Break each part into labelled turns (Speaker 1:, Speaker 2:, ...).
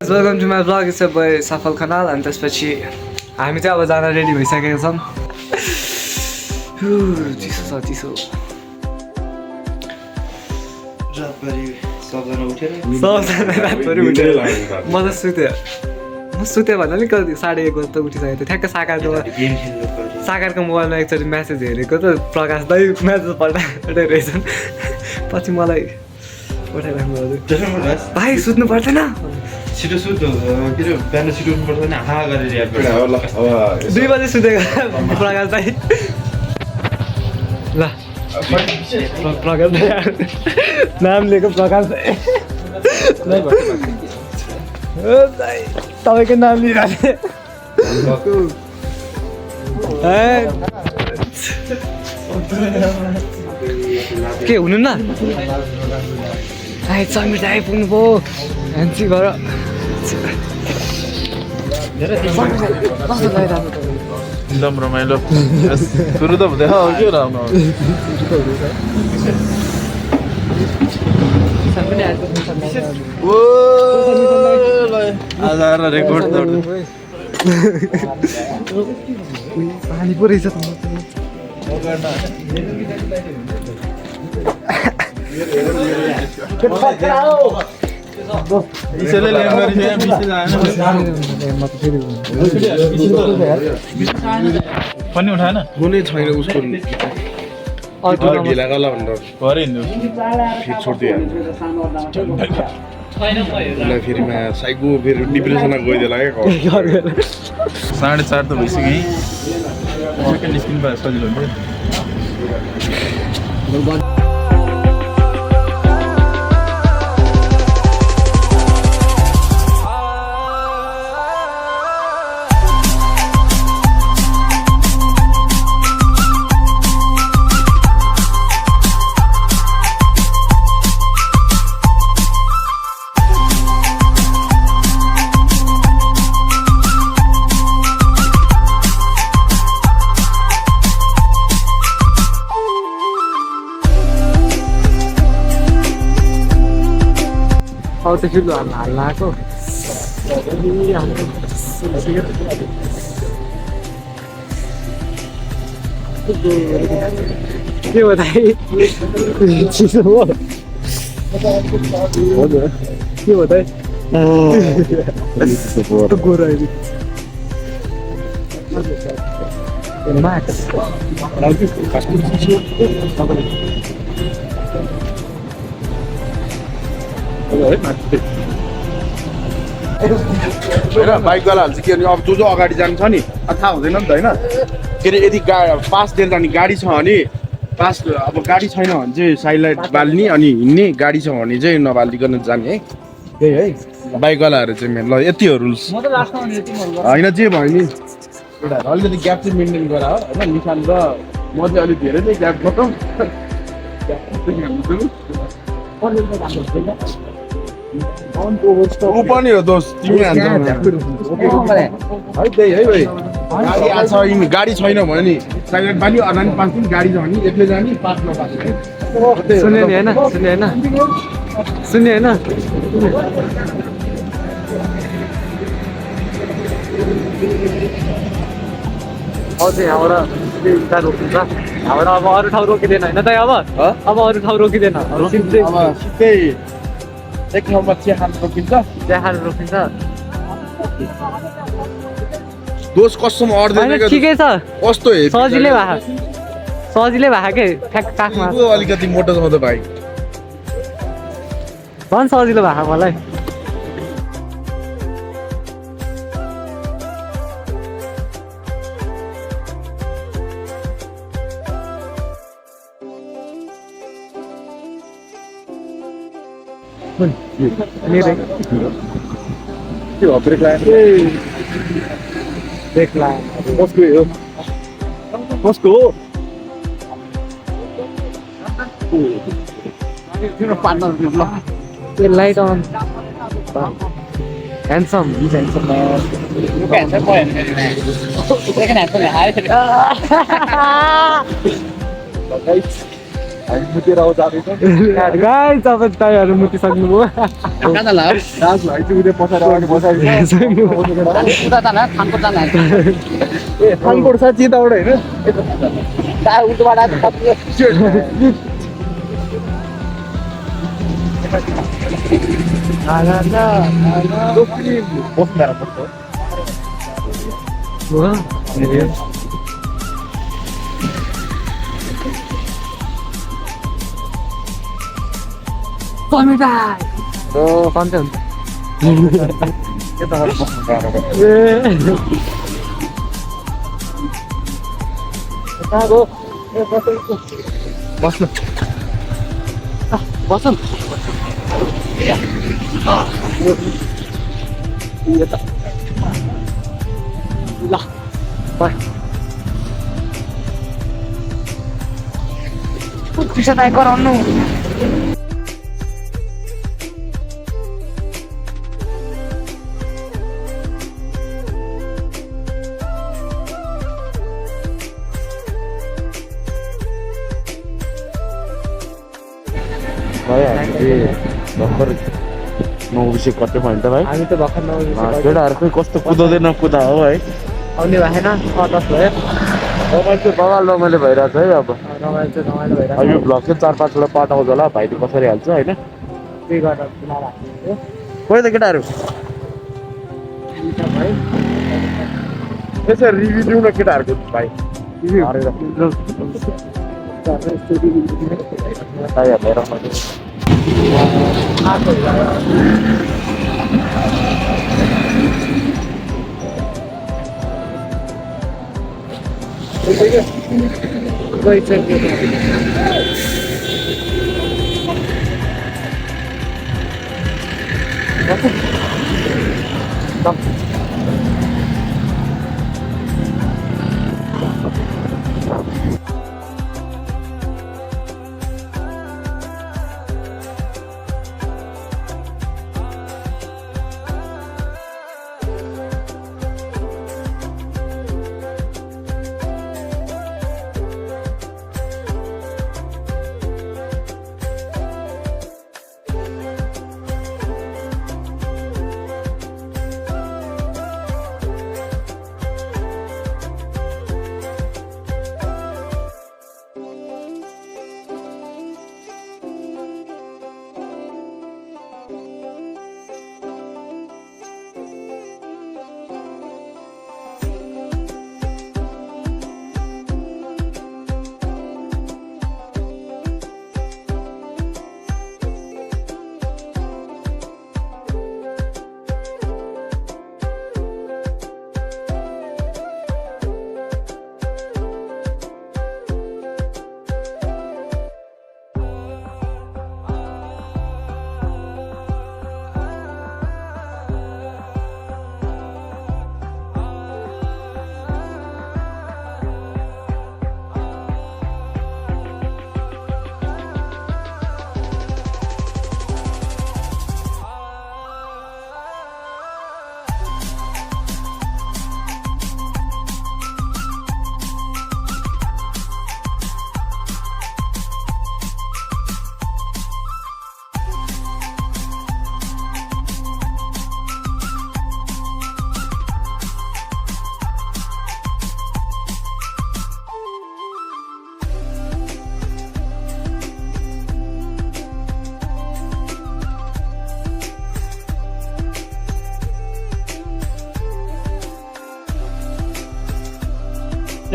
Speaker 1: Guys welcome to my blog it's boy Safal Khanal अनि त्यसपछि हामी चाहिँ अब जान रेडी भइसकेका छौँ चिसो छ चिसो सबजना रातभरि उठेर म त सुतेँ भन्दा नि कति 1:30 बजी त उठिसकेको थिएँ ठ्याक्क साकारको मोबाइलमा एकचोटि म्यासेज हेरेको त प्रकाश दाइ म्यासेज पल्टाइ रहेछन् पछि मलाई पठाइराख्नु भाइ सुत्नु पर्दैन
Speaker 2: छिटो सुत्नु के अरे बिहान छिटो उठ्नु पर्दैन हा गरेर याद गर्छ
Speaker 1: 2 बजे सुतेको प्रकाश दाइ ल प्रकाश दाइ नाम लिएको प्रकाश दाइ तपाईँको नाम लिइरहेको के हुनु न समीर दाइ आइपुग्नु भयो ह्यान्सी घर
Speaker 2: एकदम रमाइलो सुरु त हुँदैन हो के राम्रो आज आएर रेकर्ड
Speaker 1: पानी पो रहेछ
Speaker 2: पनि उठाएन
Speaker 3: कुनै छैन उसको ढिला गला भनेर
Speaker 2: घरै हिँड्नु
Speaker 3: फेरि छोडिदियो उसलाई फेरि साइको फेरि डिप्रेसनमा गइदिएला क्या
Speaker 2: 4:30 त भइसक्यो है सेकेन्ड निस्किनु पाए सजिलो हुन्थ्यो
Speaker 1: त्यो ठुलो हाल्लाको के हो दाइ चिसो हो के हो दाइ गोरो म्याक्स
Speaker 3: होइन बाइकवालाहरू चाहिँ के भने अब जो अगाडि जान्छ नि थाहा हुँदैन नि त होइन के अरे यदि पास दिएर जाने गाडी छ भने पास अब गाडी छैन भने चाहिँ साइडलाइट बाल्ने अनि हिँड्ने गाडी छ भने चाहिँ नबालिकन जाने है त्यही है बाइकवालाहरू चाहिँ मेन ल यति हो रुल्स होइन जे भयो नि एउटा अलिकति ग्याप चाहिँ मेन्टेन गर हो होइन निशान र म चाहिँ अलिक धेरै नै ग्याप बताउँ ऊ पनि हो दोस्त तिमी हान्छ है त्यही है भाइ गाडी आएको छ गाडी छैन भने नि साइलेन्ट बाल्यो अगाडि पास दिन गाडी छ भने एक्लै जाने पास नपास
Speaker 1: सुन्यो नि होइन सुन्यो होइन यहाँबाट रोकिन्छ यहाँबाट अब अरू ठाउँ रोकिँदैन होइन त अब अरू ठाउँ रोकिँदैन
Speaker 3: सिधै एक ठाउँमा चिया खानु रोकिन्छ दोष कस्तोमा अड्दैन
Speaker 1: ठिकै छ
Speaker 3: कस्तो हे
Speaker 1: सजिलै भएको के ठ्याक्क काखमा
Speaker 3: अलिकति मोटो छ त भाइ
Speaker 1: झन् सजिलो भएको मलाई
Speaker 3: ब्रेक लाइन कसको
Speaker 1: light on handsome man
Speaker 4: look handsome boy second handsome hai
Speaker 3: मुतेर आउँछ
Speaker 1: गाइस अब तपाईँहरू मुतिसक्नुभयो
Speaker 4: कहाँ जानु लाग्यो?
Speaker 3: दाजुभाइ चाहिँ उता पछाडि अगाडि बसाइन्छ
Speaker 4: उता जानु थानको जानु
Speaker 3: ए थानकोट छ चिताबाट होइन
Speaker 4: उल्टोबाट
Speaker 1: सन्चै हुन्छ
Speaker 3: बस्नु
Speaker 4: बसौँ ल गराउनु
Speaker 3: भर्खर 9 विषय कट्यो भने त भाइ
Speaker 1: हामी त भर्खर
Speaker 3: केटाहरूको कस्तो कुदाउँदै नकुदा हो है
Speaker 1: आउने भएन 10 भयो
Speaker 3: रमाइलो चाहिँ बवाल रमाइलो भइरहेछ है अब
Speaker 1: रमाइलो चाहिँ रमाइलो भइरहेको
Speaker 3: यो भ्लग चाहिँ 4-5 वटा पार्ट आउँछ होला भाइले कसरी हाल्छ होइन
Speaker 1: त्यही गरेर राख्नु
Speaker 3: खोइ त केटाहरू यसरी रिभ्यू दिउँ न केटाहरूको भाइ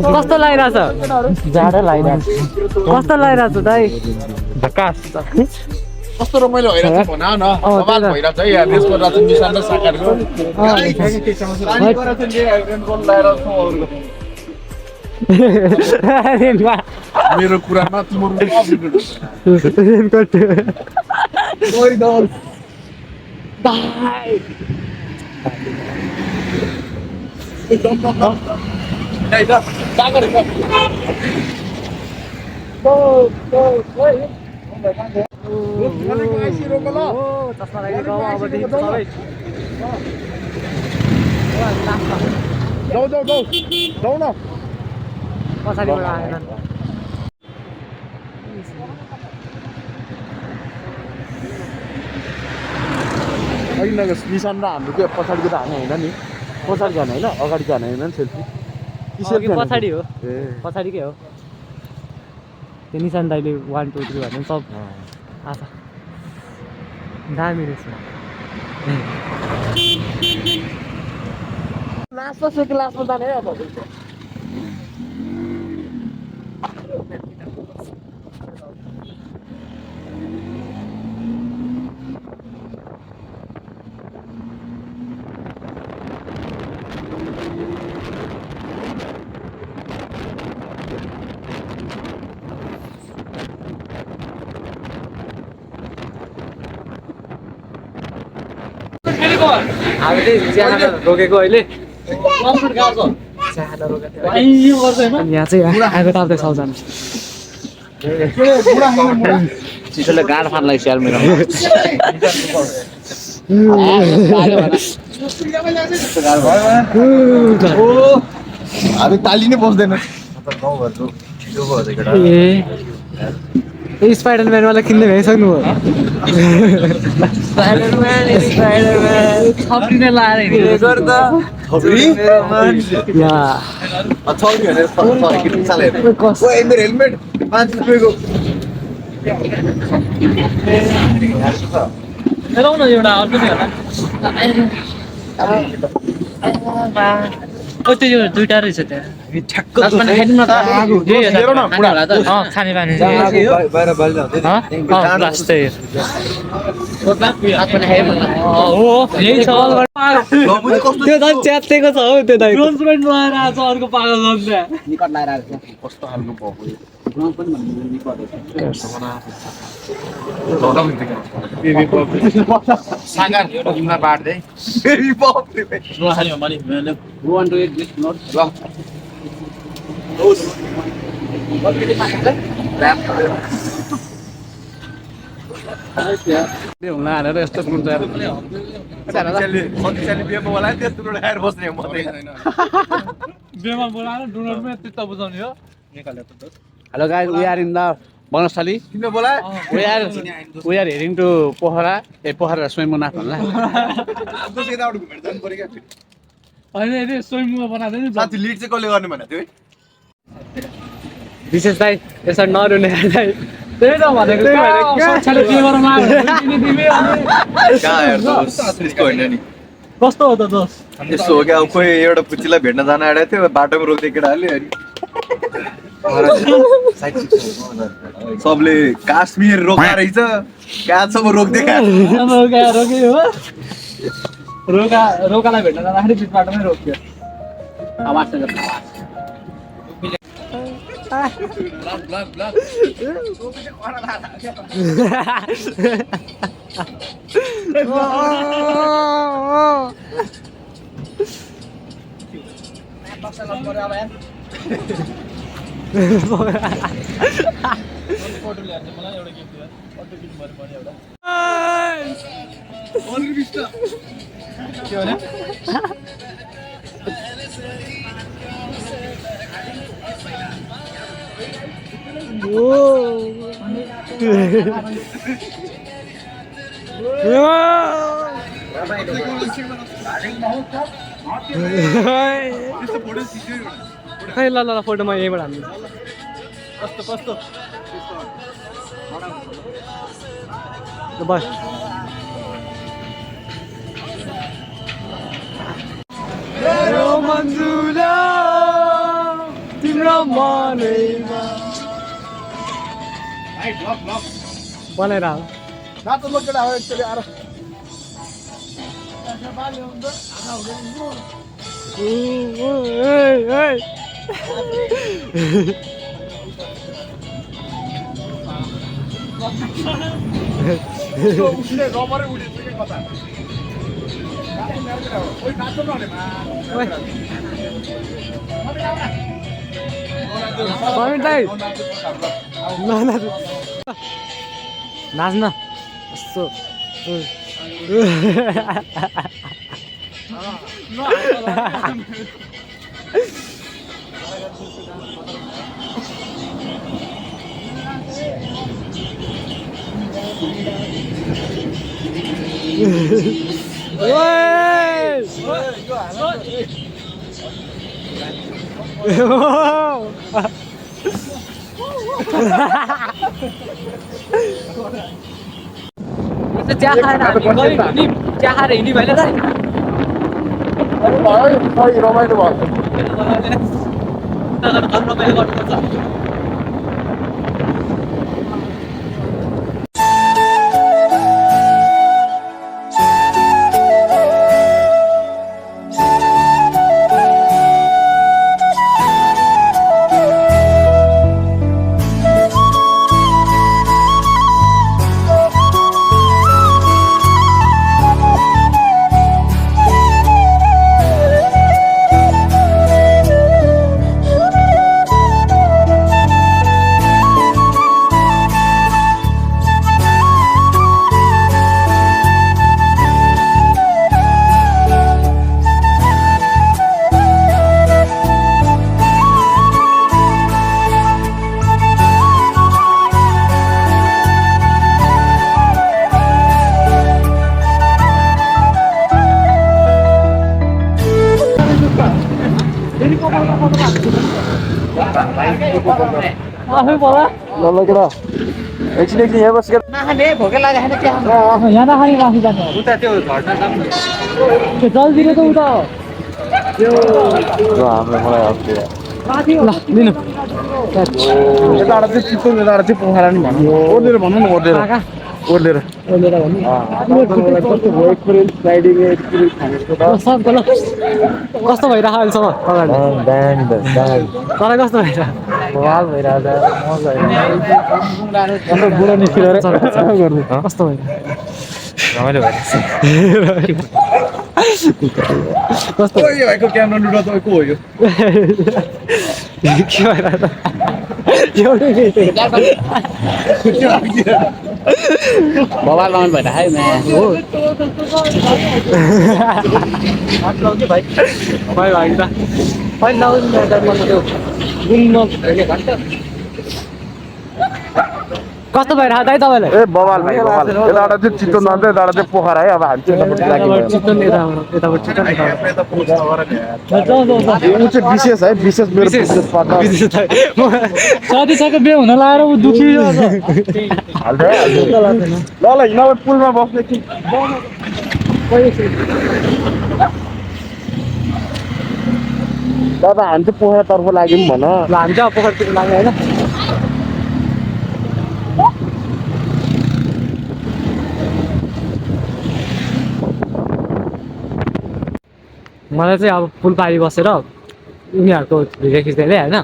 Speaker 1: कस्तो लागिरहेछ
Speaker 4: जाडो लागिरहेको
Speaker 1: कस्तो लागिरहेछ दाइ
Speaker 3: झकास कस्तो रमाइलो भइरहेछ भन न बवाल भइरहेछ है यहाँ देशको रचन निशान र साकारको मेरो कुरामा
Speaker 1: पछाडिबाट आएन
Speaker 3: होइन निशान र हाम्रो के पछाडिको त हाने होइन नि पछाडि जाने होइन अगाडि जाने होइन नि सेल्फी
Speaker 1: पछाडि हो
Speaker 3: ए
Speaker 1: पछाडिकै हो त्यो निशान दाइले 1 2 3 भन्नु सब आछ दामी रहेछ
Speaker 4: लास्टमा क्लासमा जाने अब
Speaker 1: हामीले चिया खान रोकेको अहिले चिया खान रोकेको अनि यहाँ चाहिँ आगो ताप्दै सबजना
Speaker 4: चिसोले गाड फान्ला स्याल मेरो
Speaker 3: हामी ताली नै बस्दैन
Speaker 1: ए स्पाइडरम्यान वाला किन्ने भइसक्नु हो
Speaker 4: थप्रिने लाएर
Speaker 3: मेरो हेलमेट 5 रुपियाँको
Speaker 4: हेरौँ न एउटा अर्को नि होला त्यो यो दुईटा रहेछ त्यहाँ खाने पानी
Speaker 1: त्यो त च्यातेको छ हौ त्यो दाइ
Speaker 4: अर्को पागल निकट लगाएर
Speaker 3: कस्तो खालको भएको सागर एउटा बाड्दै बेबी पप
Speaker 4: यस्तो hello guys we are in the Banasthali we are हेरिङ टु पोखरा पोखरा स्वयंनाथ होला
Speaker 1: विशेष दाइ यसरी नरुने दाइ
Speaker 4: त्यही त भनेको कस्तो हो त दोस्त
Speaker 5: यस्तो हो क्या अब कोही एउटा पुच्चीलाई भेट्न जान आँटेको थियो बाटोमा रोक्दै केटाहरूले अनि सबले काश्मीर रोका रहेछ कहाँसम्म रोक्दै
Speaker 4: रोकालाई भेट्न जाँदाखेरि बिच बाटोमै रोक्यो आवाज
Speaker 1: खै ल ल फोटो म यहीँबाट हाल्नु
Speaker 3: कस्तो
Speaker 1: बस मन्जुला तिम्रो मनैमा बनाएर
Speaker 3: नाचो ल केटा हो एकचोटि आएर रबरै उडिन्छ के कता ओइ नाच्नु न
Speaker 1: नाच्न यस्तो चिया खाएर चिया खाएर हिँड्ने भएन त
Speaker 3: रमाइलो भयो
Speaker 1: आफै बोला
Speaker 3: ल केटा एकछिन यहाँ बसेर
Speaker 1: नखाने भोकै लाग्यो होइन चिया यहाँ नखाने माथि जानु उता त्यो झर्ना जानु त्यो जल्दीले त उता
Speaker 3: हाम्रो मलाई हस्ते
Speaker 1: ल लिनु
Speaker 3: यताबाट चाहिँ चित्तो यताबाट चाहिँ पोखरा नि भन्नु ओर्लेर भन्नु न ओर्लेर ओर्लेर
Speaker 1: ओर्लेर भन्नु
Speaker 3: कस्तो भयो एक्सपिरियन्स राइडिङ एक्सपिरियन्स खानेको त
Speaker 1: सबको ल कस्तो भइरहेको अहिलेसम्म अगाडि तँलाई कस्तो भइरहेको
Speaker 3: बवाल भइरहेछ मजा
Speaker 1: अन्त बुढो निस्किएर गर्नु कस्तो भइरहेको
Speaker 5: रमाइलो भइरहेछ
Speaker 1: कस्तो
Speaker 3: भाइको क्यामेरा लुटा तपाईँको हो यो
Speaker 1: के भइरहेको एउटै
Speaker 4: बवाल रमाइलो भइरहेको है
Speaker 1: भाइ भाइ त पहिला कस्तो भइरहेको दाइ तपाईँलाई
Speaker 3: ए बवाल भाइ बवाल यताबाट चाहिँ चित्तो नन्छ यताबाट चाहिँ पोखरा है अब हामी चाहिँ
Speaker 1: चित्तन यताबाट चित्तन
Speaker 3: ऊ चाहिँ विशेष है विशेष मेरो विशेष पर्छ
Speaker 1: साथी बे हुन लाएर ऊ दुखी
Speaker 3: ल हिँडाबाट पुलमा बस्ने कि दादा हामी चाहिँ पोखरातर्फ लाग्यौँ भन
Speaker 1: ल हामी चाहिँ अब पोखरतिर लाग्यो होइन मलाई चाहिँ अब पुल पारी बसेर उनीहरूको भिडियो खिच्दैले होइन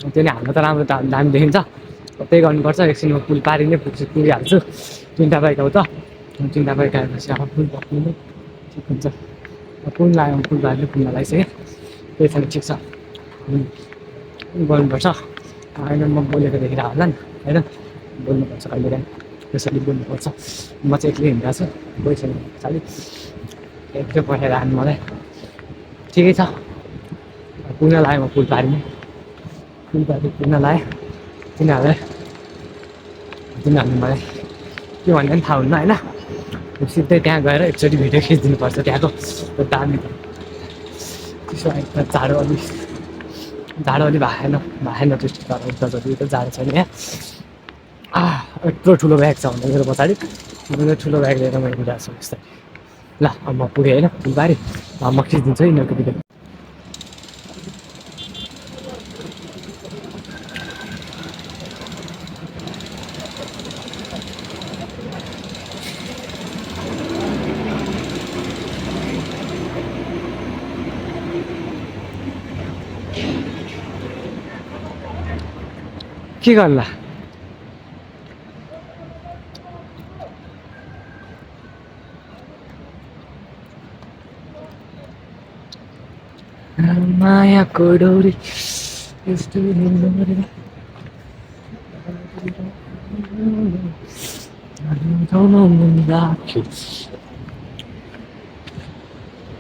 Speaker 1: त्यो नि हाम्रो त राम्रो दामी देखिन्छ त्यही गर्नुपर्छ एकछिनमा पुल पारी नै पुगिहाल्छु तिनवटा बाइक आउँछ तिनवटा बाइक आएपछि अब पुल पक्रिनु नै ठिक हुन्छ पुल लाग्यो पुल पारी पुलमा लगाइसकेँ त्यही पनि ठिक छ गर्नुपर्छ होइन म बोलेको देखिरहेको होला नि होइन बोल्नुपर्छ कहिलेकाहीँ त्यसरी बोल्नुपर्छ म चाहिँ एक्लै हिँडिरहेको छु गइसकेँ पछाडि एक्लै पठाएर आनु मलाई ठिकै छ पुग्न लाग्यो म पुल पारीमै पुल पारी पुग्न लाग्यो तिनीहरूले मलाई के भन्ने पनि थाहा हुन्न होइन सिधै त्यहाँ गएर एकचोटि भिडियो खिचिदिनुपर्छ त्यहाँको दामी त्यसो एकदम जाडो अलिक भएन त्यस्तो तर एकदम जति त जाडो छैन यहाँ यत्रो ठुलो ब्याग छ भने मेरो पछाडि ठुलो ब्याग लिएर मैले गइरहेको छु बिस्तारै ल अब म पुगेँ होइन पुल पारी अब म खिचिदिन्छु यिनीहरूको भिडियो के गर्ला मायाको डोरी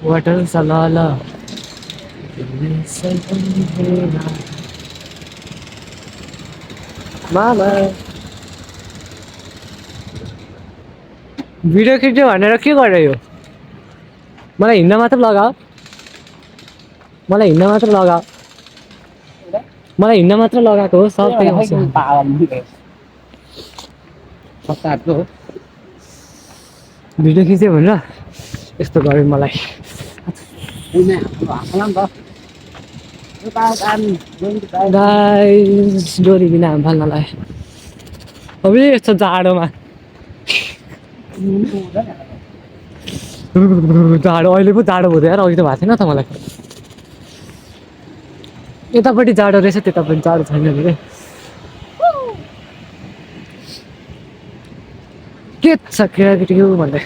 Speaker 1: वाटर सलाला मामा भिडियो खिच्यो भनेर के गरे यो मलाई हिँड्न मात्र लगाऊ मलाई हिँड्न मात्र लगाऊ मलाई हिँड्न मात्र लगाएको हो सब त्यही हो भिडियो खिच्यो भनेर यस्तो गर्यो मलाई गाइस डोरी बिना हाम फाल्नलाई अब यस्तो जाडोमा जाडो अहिले पो जाडो हुँदै यार अघि त भएको थिएन त मलाई यतापट्टि जाडो रहेछ त्यतापट्टि जाडो छैन अरे के छ केटी भन्दै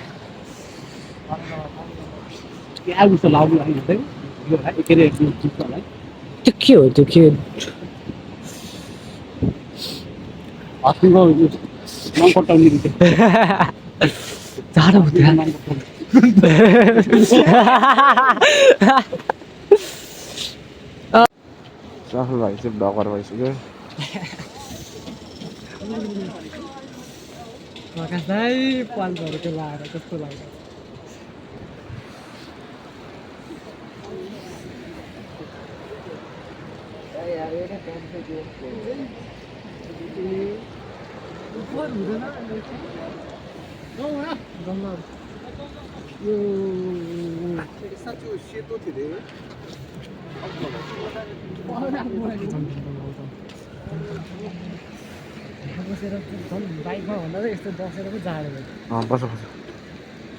Speaker 1: त्यो के हो त्यो के जाडो हुँदैन
Speaker 3: राहुल भाइ चाहिँ ढकर भइसक्यो
Speaker 1: प्रकाश दाइ पालहरू लाएर कस्तो लाग्छ बसेर बाइकमा भन्दा चाहिँ यस्तो बसेर पो जाडो
Speaker 3: बस बस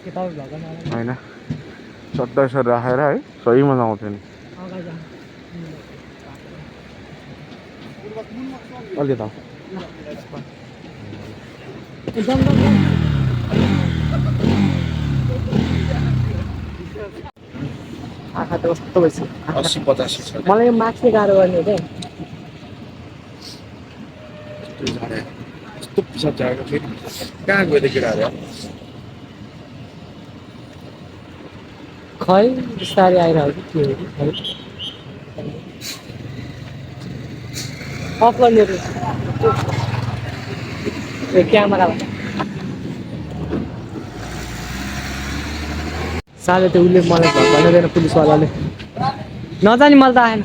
Speaker 1: के तपाईँ भएको
Speaker 3: होइन सधैँ सर राखेर है सही मजा आउँथ्यो नि अलि त आँखा त कस्तो भइसक्यो 80-85 छ
Speaker 1: मलाई यो माक्सले गाह्रो गर्ने क्या
Speaker 3: यस्तो पिसाब जाएको फेरि कहाँ गयो त केटाहरू
Speaker 1: खै बिस्तारै आइरहेको के हो कि खै अफ गर्ने क्यामेरा साले त्यो उसले मलाई भनेर पुलिसवालाले नजाने मलाई त आएन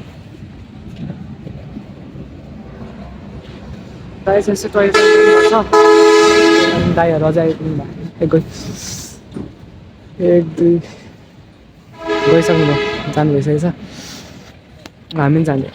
Speaker 1: दाइहरू अझै आइपुग्नु भएको एक दुई गइसक्नु जानु भइसकेको छ हामी पनि जाने